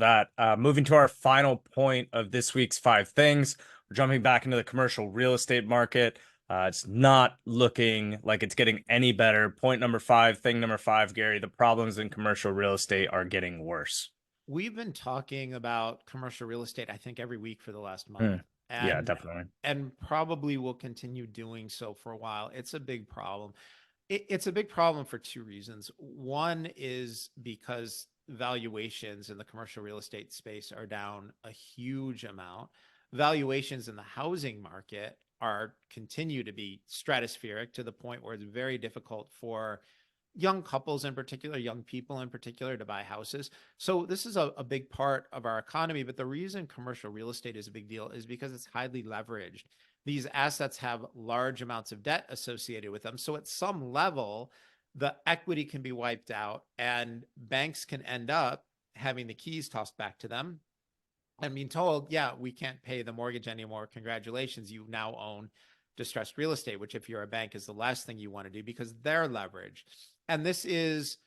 that. Moving to our final point of this week's five things, we're jumping back into the commercial real estate market. It's not looking like it's getting any better. Point number five, thing number five, Gary, the problems in commercial real estate are getting worse. We've been talking about commercial real estate, I think, every week for the last month, Hmm. Yeah, and definitely. probably will continue doing so for a while. It's a big problem. It's a big problem for two reasons. One is because valuations in the commercial real estate space are down a huge amount. Valuations in the housing market are continue to be stratospheric to the point where it's very difficult for young couples in particular, young people in particular, to buy houses. So this is a big part of our economy. But the reason commercial real estate is a big deal is because it's highly leveraged. These assets have large amounts of debt associated with them. So at some level, the equity can be wiped out and banks can end up having the keys tossed back to them and being told, yeah, we can't pay the mortgage anymore. Congratulations, you now own distressed real estate, which if you're a bank is the last thing you want to do because they're leveraged. And this is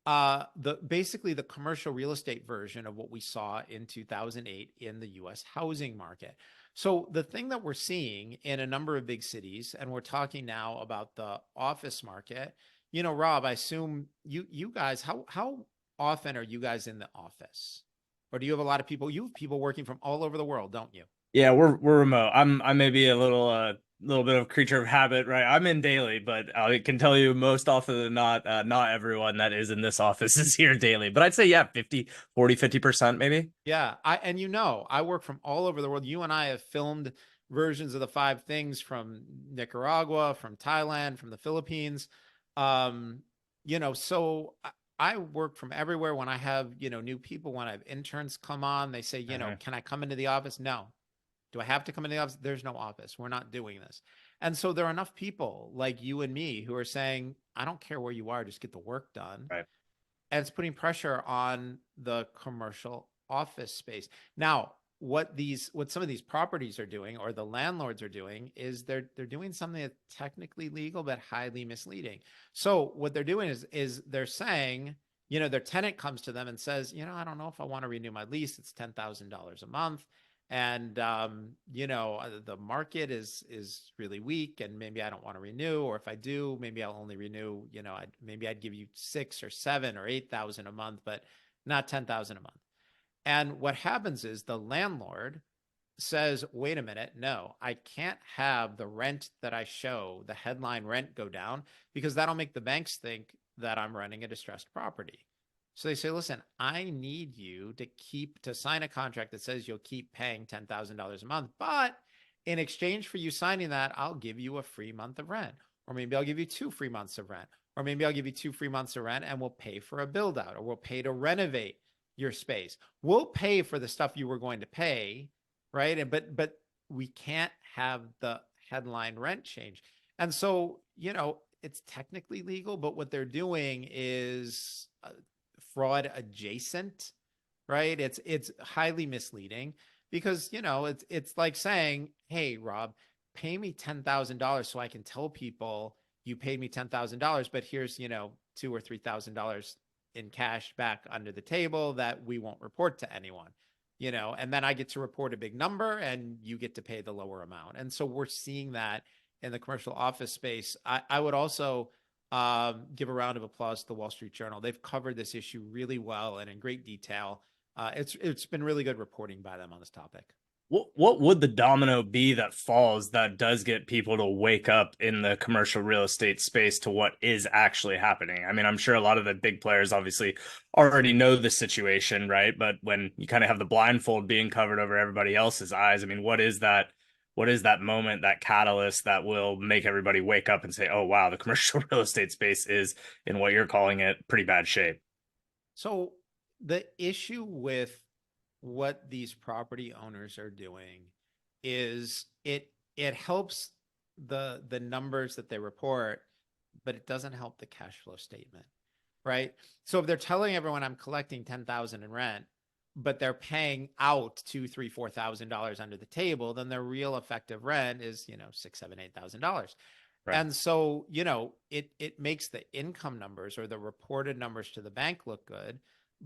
the basically the commercial real estate version of what we saw in 2008 in the US housing market. So the thing that we're seeing in a number of big cities, and we're talking now about the office market, Rob, I assume you guys, how often are you guys in the office? Or do you have a lot of people? You have people working from all over the world, don't you? Yeah, we're remote. I may be a little bit of a creature of habit, right? I'm in daily, but I can tell you most often than not, not everyone that is in this office is here daily. But I'd say yeah, 50% maybe. Yeah, I work from all over the world. You and I have filmed versions of the five things from Nicaragua, from Thailand, from the Philippines. So I work from everywhere. When I have, new people, when I have interns come on, they say, Mhm. can I come into the office? No. Do I have to come into the office? There's no office. We're not doing this. And so there are enough people like you and me who are saying, I don't care where you are, just get the work done. Right. And it's putting pressure on the commercial office space. Now, what some of these properties are doing or the landlords are doing is they're doing something that's technically legal but highly misleading. So what they're doing is they're saying, their tenant comes to them and says, I don't know if I want to renew my lease. It's $10,000 a month. And the market is really weak, and maybe I don't want to renew, or if I do, maybe I'll only renew. Maybe I'd give you 6 or 7 or 8,000 a month, but not 10,000 a month. And what happens is the landlord says, wait a minute, no, I can't have the rent that I show, the headline rent, go down because that'll make the banks think that I'm running a distressed property. So they say, listen, I need you to sign a contract that says you'll keep paying $10,000 a month. But in exchange for you signing that, I'll give you a free month of rent. Or maybe I'll give you 2 free months of rent. Or maybe I'll give you 2 free months of rent and we'll pay for a build out, or we'll pay to renovate your space. We'll pay for the stuff you were going to pay, right? But we can't have the headline rent change. And so, it's technically legal, but what they're doing is fraud adjacent, right? It's highly misleading because it's like saying, "Hey, Rob, pay me $10,000 so I can tell people you paid me $10,000, but here's $2,000 or $3,000 in cash back under the table that we won't report to anyone." And then I get to report a big number and you get to pay the lower amount. And so we're seeing that in the commercial office space. I would also give a round of applause to the Wall Street Journal. They've covered this issue really well and in great detail. It's been really good reporting by them on this topic. What would the domino be that falls that does get people to wake up in the commercial real estate space to what is actually happening? I mean, I'm sure a lot of the big players obviously already know the situation, right? But when you kind of have the blindfold being covered over everybody else's eyes, I mean, what is that moment, that catalyst that will make everybody wake up and say, "Oh, wow, the commercial real estate space is in what you're calling it pretty bad shape." So the issue with what these property owners are doing is it helps the numbers that they report, but it doesn't help the cash flow statement, right? So if they're telling everyone I'm collecting 10,000 in rent, but they're paying out 2, 3, $4,000 under the table, then their real effective rent is, 6, 7, $8,000. Right. And so, it makes the income numbers or the reported numbers to the bank look good,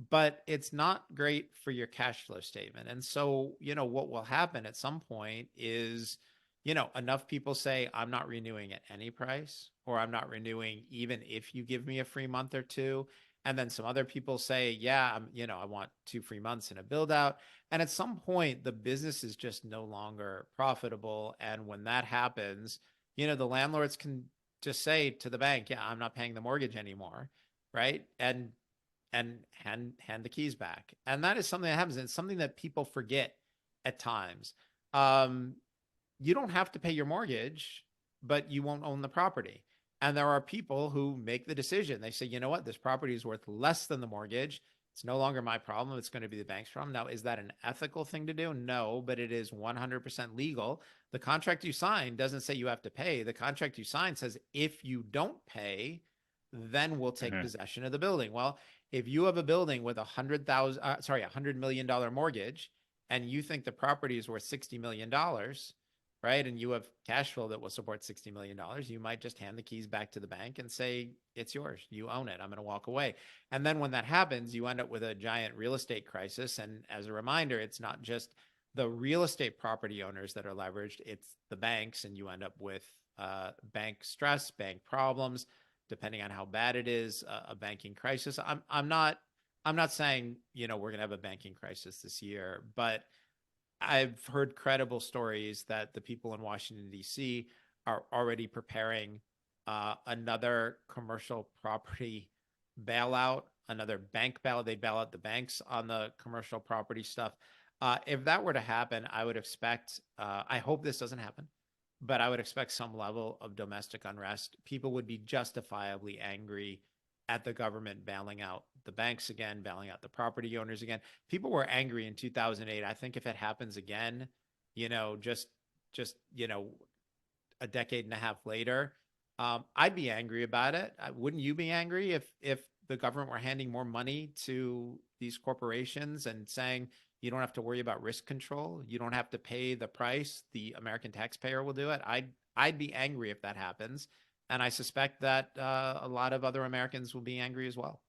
but it's not great for your cash flow statement. And so, what will happen at some point is, enough people say, I'm not renewing at any price, or I'm not renewing even if you give me a free month or two. And then some other people say, yeah, I want 2 free months and a build out. And at some point, the business is just no longer profitable. And when that happens, the landlords can just say to the bank, yeah, I'm not paying the mortgage anymore. Right. And hand the keys back. And that is something that happens. And it's something that people forget at times. Um, you don't have to pay your mortgage, but you won't own the property. And there are people who make the decision. They say, you know what, this property is worth less than the mortgage. It's no longer my problem. It's going to be the bank's problem. Now, is that an ethical thing to do? No, but it is 100% legal. The contract you sign doesn't say you have to pay. The contract you sign says if you don't pay, then we'll take possession of the building. Well, if you have a building with $100 million mortgage, and you think the property is worth $60 million, right? And you have cash flow that will support $60 million, you might just hand the keys back to the bank and say, it's yours. You own it. I'm going to walk away. And then when that happens, you end up with a giant real estate crisis. And as a reminder, it's not just the real estate property owners that are leveraged, it's the banks. And you end up with bank stress, bank problems, depending on how bad it is, a banking crisis. I'm not saying, we're going to have a banking crisis this year, but I've heard credible stories that the people in Washington, D.C. are already preparing another commercial property bailout, another bank bailout. They bail out the banks on the commercial property stuff. If that were to happen, I would expect, I hope this doesn't happen, but I would expect some level of domestic unrest. People would be justifiably angry at the government bailing out the banks again, bailing out the property owners again. People were angry in 2008. I think if it happens again, just a decade and a half later, I'd be angry about it. Wouldn't you be angry if the government were handing more money to these corporations and saying, you don't have to worry about risk control. You don't have to pay the price. The American taxpayer will do it. I'd be angry if that happens. And I suspect that a lot of other Americans will be angry as well.